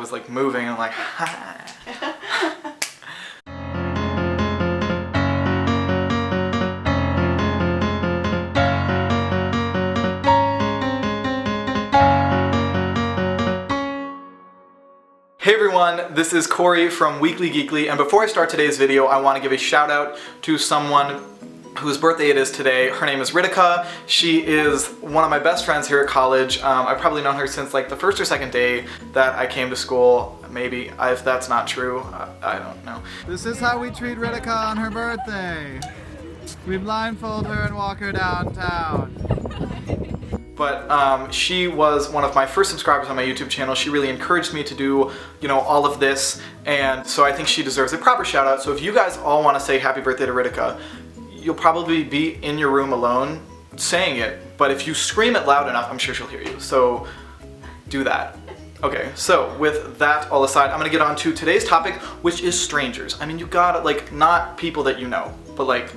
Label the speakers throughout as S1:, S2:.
S1: was like moving and I'm like, hi. Hey everyone, this is Corey from Weekly Geekly, and before I start today's video, I want to give a shout out to someone whose birthday it is today. Her name is Ritika. She is one of my best friends here at college. I've probably known her since like the first or second day that I came to school. Maybe, if that's not true, I don't know.
S2: This is how we treat Ritika on her birthday. We blindfold her and walk her downtown.
S1: But she was one of my first subscribers on my YouTube channel. She really encouraged me to do, all of this, and so I think she deserves a proper shout out. So if you guys all want to say happy birthday to Ritika, you'll probably be in your room alone saying it, but if you scream it loud enough, I'm sure she'll hear you. So do that. Okay, so with that all aside, I'm gonna get on to today's topic, which is strangers. I mean, you gotta, not people that you know, but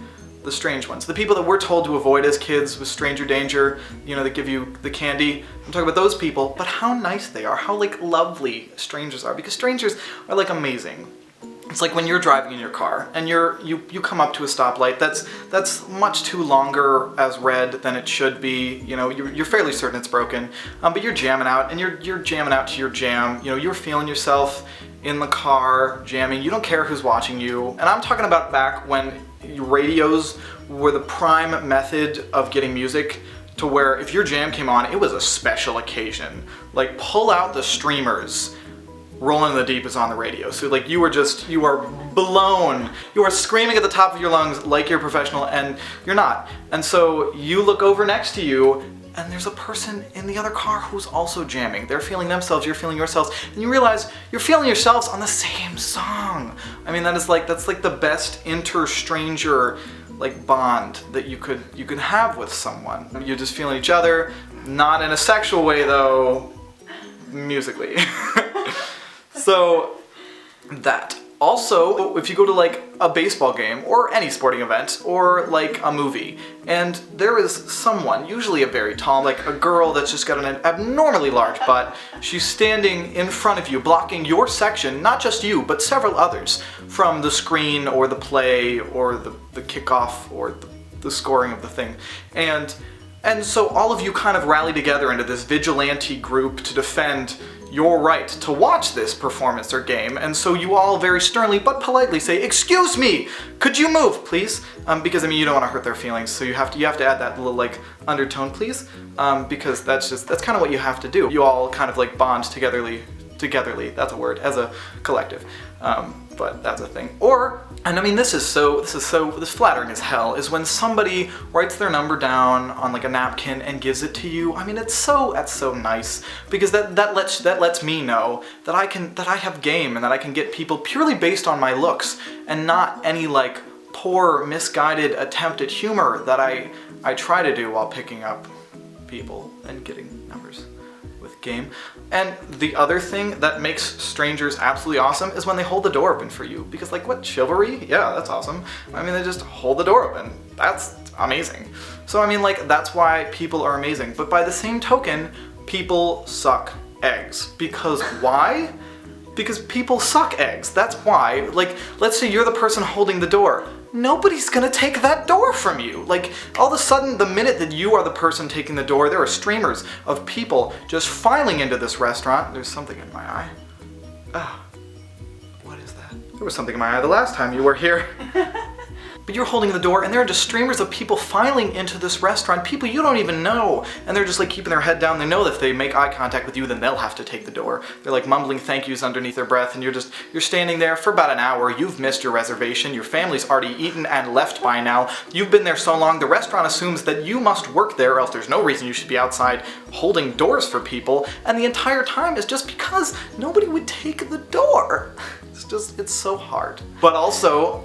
S1: the strange ones. The people that we're told to avoid as kids with stranger danger, that give you the candy. I'm talking about those people, but how nice they are, how lovely strangers are, because strangers are amazing. It's like when you're driving in your car and you come up to a stoplight that's much too longer as red than it should be. You're fairly certain it's broken, but you're jamming out and you're jamming out to your jam. You're feeling yourself in the car jamming. You don't care who's watching you. And I'm talking about back when radios were the prime method of getting music, to where if your jam came on, it was a special occasion. Pull out the streamers. Rolling in the Deep is on the radio. So you are blown. You are screaming at the top of your lungs like you're a professional, and you're not. And so you look over next to you and there's a person in the other car who's also jamming. They're feeling themselves, you're feeling yourselves, and you realize you're feeling yourselves on the same song. I mean, that's the best inter-stranger bond that you could have with someone. You're just feeling each other, not in a sexual way though, musically. So that. Also, if you go to a baseball game or any sporting event or a movie, and there is someone, usually a very tall, a girl that's just got an abnormally large butt, she's standing in front of you, blocking your section, not just you, but several others, from the screen or the play or the kickoff or the scoring of the thing. And so all of you kind of rally together into this vigilante group to defend your right to watch this performance or game, and so you all very sternly but politely say, "Excuse me, could you move, please?" Because you don't want to hurt their feelings, so you have to add that little undertone, please, because that's kind of what you have to do. You all kind of bond togetherly, that's a word, as a collective, but that's a thing. This flattering as hell, is when somebody writes their number down on a napkin and gives it to you. I mean, that's so nice, because that lets me know that I have game, and that I can get people purely based on my looks, and not any poor, misguided attempt at humor that I try to do while picking up people and getting numbers with game. And the other thing that makes strangers absolutely awesome is when they hold the door open for you, because what, chivalry? Yeah, that's awesome. I mean, they just hold the door open. That's amazing. So that's why people are amazing. But by the same token, people suck eggs. Because why? Because people suck eggs. That's why. Let's say you're the person holding the door. Nobody's gonna take that door from you. All of a sudden, the minute that you are the person taking the door, there are streamers of people just filing into this restaurant. There's something in my eye. What is that? There was something in my eye the last time you were here. But you're holding the door, and there are just streamers of people filing into this restaurant, people you don't even know, and they're just keeping their head down. They know that if they make eye contact with you, then they'll have to take the door. They're mumbling thank yous underneath their breath, and you're standing there for about an hour. You've missed your reservation. Your family's already eaten and left by now. You've been there so long, the restaurant assumes that you must work there, or else there's no reason you should be outside holding doors for people, and the entire time is just because nobody would take the door. It's so hard. But also,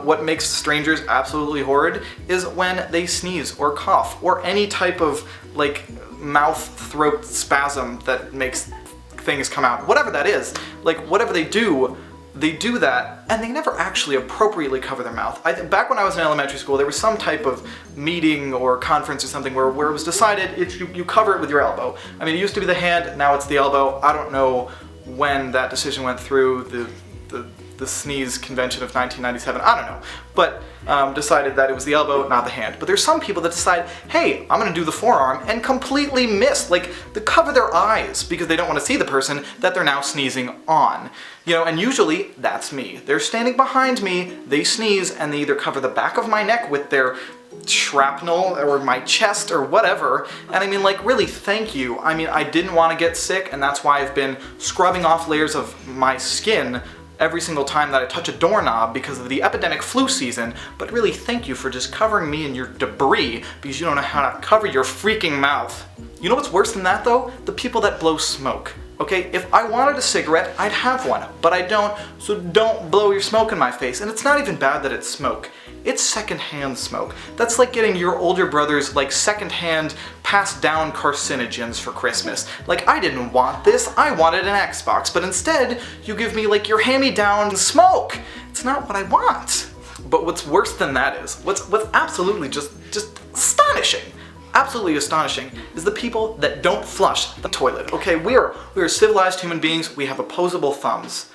S1: what makes strangers absolutely horrid is when they sneeze or cough or any type of mouth-throat spasm that makes things come out. Whatever that is, whatever they do that, and they never actually appropriately cover their mouth. Back when I was in elementary school, there was some type of meeting or conference or something where it was decided you cover it with your elbow. I mean, it used to be the hand, now it's the elbow. I don't know when that decision went through, the sneeze convention of 1997, I don't know, but decided that it was the elbow, not the hand. But there's some people that decide, hey, I'm gonna do the forearm, and completely miss, like, they cover their eyes because they don't want to see the person that they're now sneezing on. You know, and usually that's me. They're standing behind me, they sneeze, and they either cover the back of my neck with their shrapnel or my chest or whatever, and I mean, like, really, thank you. I mean, I didn't want to get sick, and that's why I've been scrubbing off layers of my skin every single time that I touch a doorknob because of the epidemic flu season, but really thank you for just covering me in your debris because you don't know how to cover your freaking mouth. You know what's worse than that though? The people that blow smoke. Okay, if I wanted a cigarette, I'd have one, but I don't, so don't blow your smoke in my face. And it's not even bad that it's smoke. It's secondhand smoke. That's like getting your older brother's, like, secondhand passed down carcinogens for Christmas. Like, I didn't want this, I wanted an Xbox, but instead you give me, like, your hand-me-down smoke. It's not what I want. But what's worse than that is, what's absolutely just astonishing, absolutely astonishing, is the people that don't flush the toilet. Okay, we are civilized human beings, we have opposable thumbs,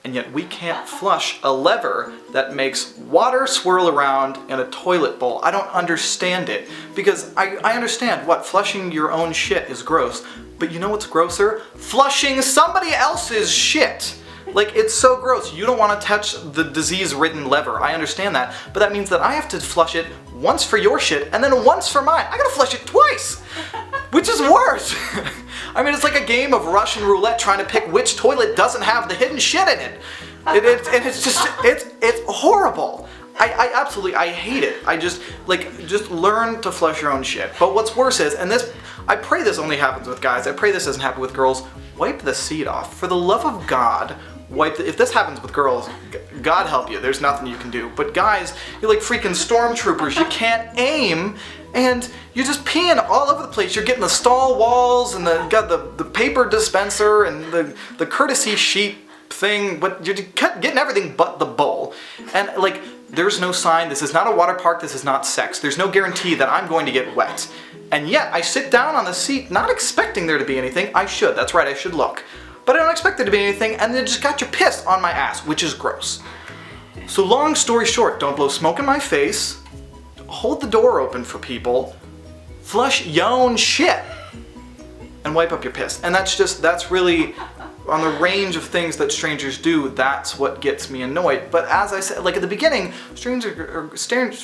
S1: and yet we can't flush a lever that makes water swirl around in a toilet bowl. I don't understand it, because I understand what, flushing your own shit is gross, but you know what's grosser? Flushing somebody else's shit! Like, it's so gross. You don't want to touch the disease-ridden lever. I understand that. But that means that I have to flush it once for your shit and then once for mine. I gotta flush it twice! Which is worse! I mean, it's like a game of Russian roulette trying to pick which toilet doesn't have the hidden shit in it. And it's horrible. I absolutely, I hate it. I just learn to flush your own shit. But what's worse is, and this, I pray this only happens with guys, I pray this doesn't happen with girls, wipe the seat off. For the love of God, if this happens with girls, God help you, there's nothing you can do. But guys, you're like freaking stormtroopers, you can't aim, and you're just peeing all over the place. You're getting the stall walls, and got the paper dispenser, and the courtesy sheet thing, but you're getting everything but the bowl. And like, there's no sign, this is not a water park, this is not sex. There's no guarantee that I'm going to get wet. And yet, I sit down on the seat not expecting there to be anything. I should, that's right, I should look. But I don't expect there to be anything, and then just got your piss on my ass, which is gross. So long story short, don't blow smoke in my face, hold the door open for people, flush your own shit, and wipe up your piss. And that's really, on the range of things that strangers do, that's what gets me annoyed. But as I said, like at the beginning, strangers are staring. What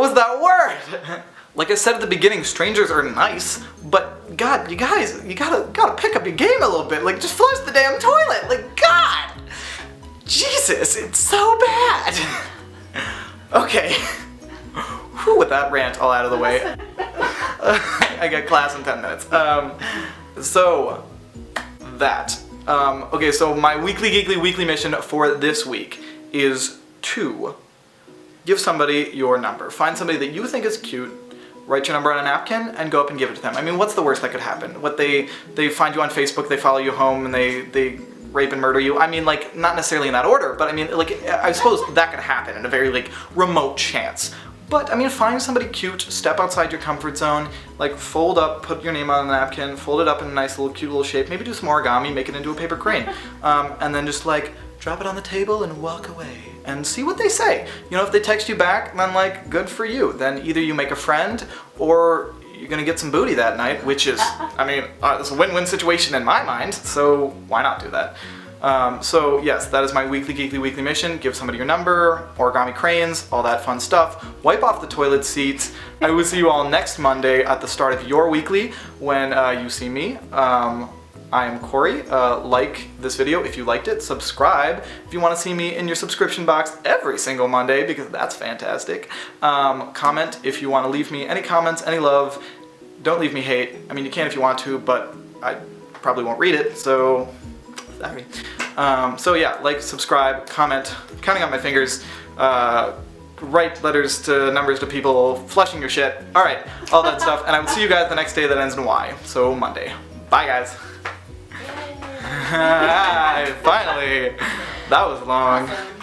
S1: was that word? Like I said at the beginning, strangers are nice, but God, you guys, you gotta pick up your game a little bit. Like, just flush the damn toilet. Like, God, Jesus, it's so bad. Okay, whew, with that rant all out of the way, I got class in 10 minutes. Okay, so my weekly geekly weekly mission for this week is to give somebody your number. Find somebody that you think is cute, write your number on a napkin, and go up and give it to them. I mean, what's the worst that could happen? They find you on Facebook, they follow you home, and they rape and murder you. I mean, like, not necessarily in that order, but I mean, like, I suppose that could happen in a very, like, remote chance. But, I mean, find somebody cute, step outside your comfort zone, like, fold up, put your name on a napkin, fold it up in a nice little cute little shape, maybe do some origami, make it into a paper crane, and then just, like, drop it on the table and walk away and see what they say. You know, if they text you back, then like, good for you. Then either you make a friend or you're gonna get some booty that night, which is, I mean, it's a win-win situation in my mind, so why not do that? So yes, that is my weekly geekly weekly mission. Give somebody your number, origami cranes, all that fun stuff. Wipe off the toilet seats. I will see you all next Monday at the start of your weekly when you see me. I am Corey. Like this video if you liked it, subscribe if you want to see me in your subscription box every single Monday, because that's fantastic. Comment if you want to leave me any comments, any love. Don't leave me hate. I mean, you can if you want to, but I probably won't read it, so sorry. So yeah, like, subscribe, comment, counting on my fingers, write letters to numbers to people, flushing your shit, alright, all that stuff, and I will see you guys the next day that ends in Y, so Monday. Bye guys. Finally! That was long.
S3: Awesome.